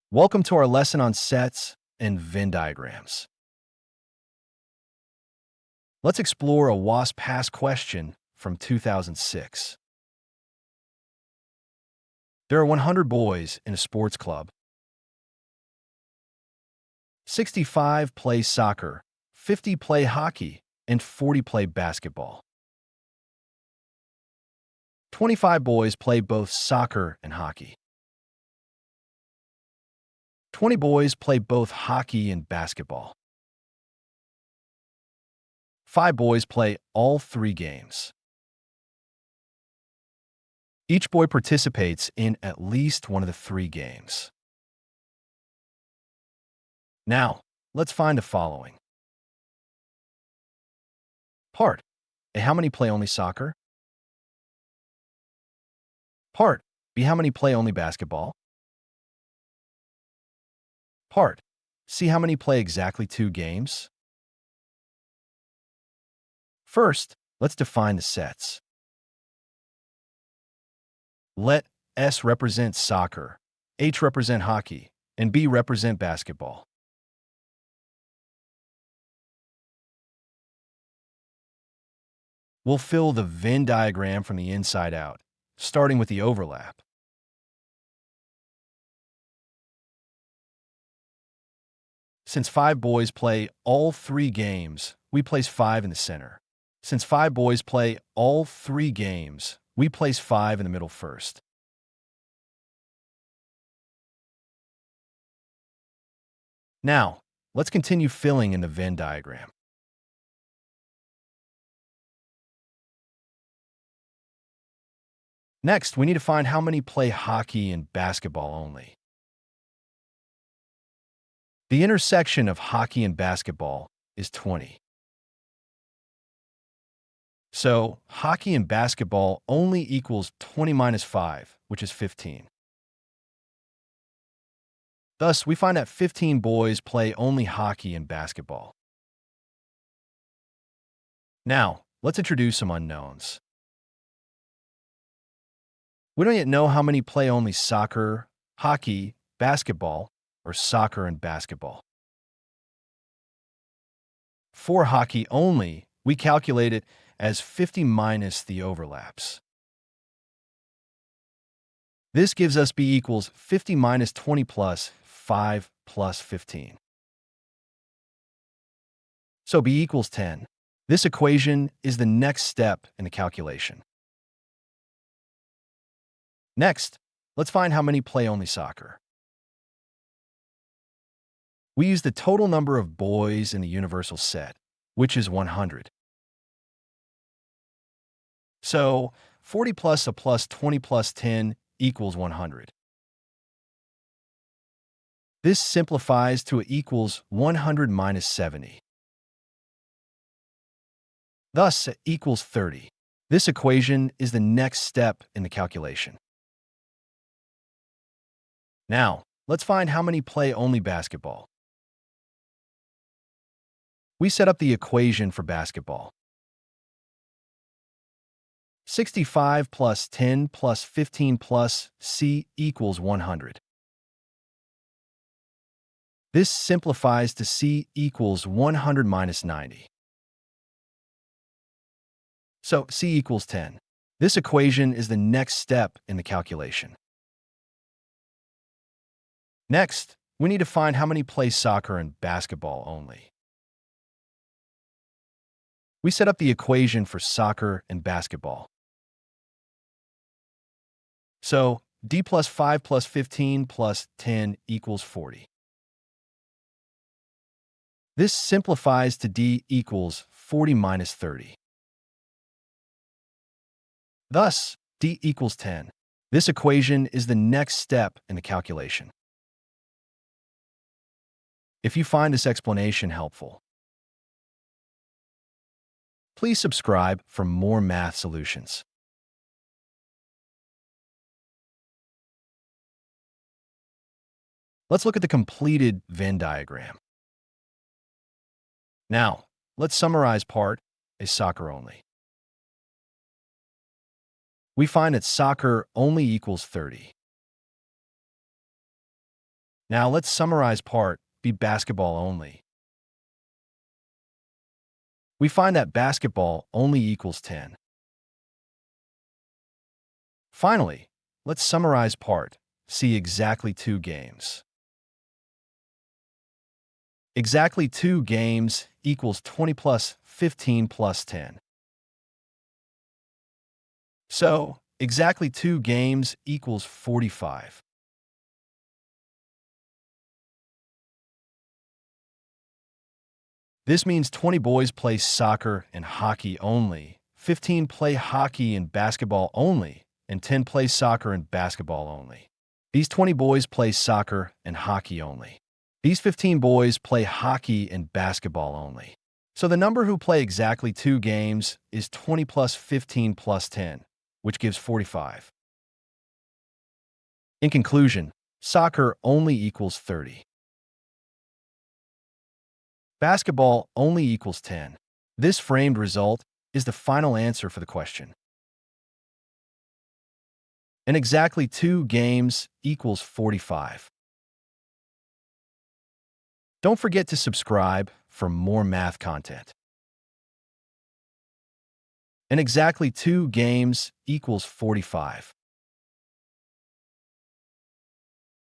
Welcome to our lesson on sets and Venn diagrams. Let's explore a WASSCE past question from 2006. There are 100 boys in a sports club. 65 play soccer, 50 play hockey, and 40 play basketball. 25 boys play both soccer and hockey. 20 boys play both hockey and basketball. 5 boys play all 3 games. Each boy participates in at least one of the 3 games. Now, let's find the following. Part A. How many play only soccer? Part B. How many play only basketball? Part C. How many play exactly 2 games? First, let's define the sets. Let S represent soccer, H represent hockey, and B represent basketball. We'll fill the Venn diagram from the inside out, starting with the overlap. Since 5 boys play all 3 games, we place 5 in the center. Since 5 boys play all 3 games, we place 5 in the middle first. Now, let's continue filling in the Venn diagram. Next, we need to find how many play hockey and basketball only. The intersection of hockey and basketball is 20. So, hockey and basketball only equals 20 minus 5, which is 15. Thus, we find that 15 boys play only hockey and basketball. Now, let's introduce some unknowns. We don't yet know how many play only soccer, hockey, basketball, or soccer and basketball. For hockey only, we calculate it as 50 minus the overlaps. This gives us B equals 50 minus 20 plus 5 plus 15. So B equals 10. This equation is the next step in the calculation. Next, let's find how many play only soccer. We use the total number of boys in the universal set, which is 100. So, 40 plus a plus 20 plus 10 equals 100. This simplifies to equals 100 minus 70. Thus, it equals 30. This equation is the next step in the calculation. Now, let's find how many play only basketball. We set up the equation for basketball. 65 plus 10 plus 15 plus C equals 100. This simplifies to C equals 100 minus 90. So C equals 10. This equation is the next step in the calculation. Next, we need to find how many play soccer and basketball only. We set up the equation for soccer and basketball. So, D plus 5 plus 15 plus 10 equals 40. This simplifies to D equals 40 minus 30. Thus, D equals 10. This equation is the next step in the calculation. If you find this explanation helpful, please subscribe for more math solutions. Let's look at the completed Venn diagram. Now, let's summarize part A, soccer only. We find that soccer only equals 30. Now let's summarize part B, basketball only. We find that basketball only equals 10. Finally, let's summarize part C, exactly 2 games. Exactly 2 games equals 20 plus 15 plus 10. So, exactly 2 games equals 45. This means 20 boys play soccer and hockey only, 15 play hockey and basketball only, and 10 play soccer and basketball only. These 20 boys play soccer and hockey only. These 15 boys play hockey and basketball only. So the number who play exactly 2 games is 20 plus 15 plus 10, which gives 45. In conclusion, soccer only equals 30. Basketball only equals 10. This framed result is the final answer for the question. And exactly 2 games equals 45. Don't forget to subscribe for more math content. And exactly 2 games equals 45.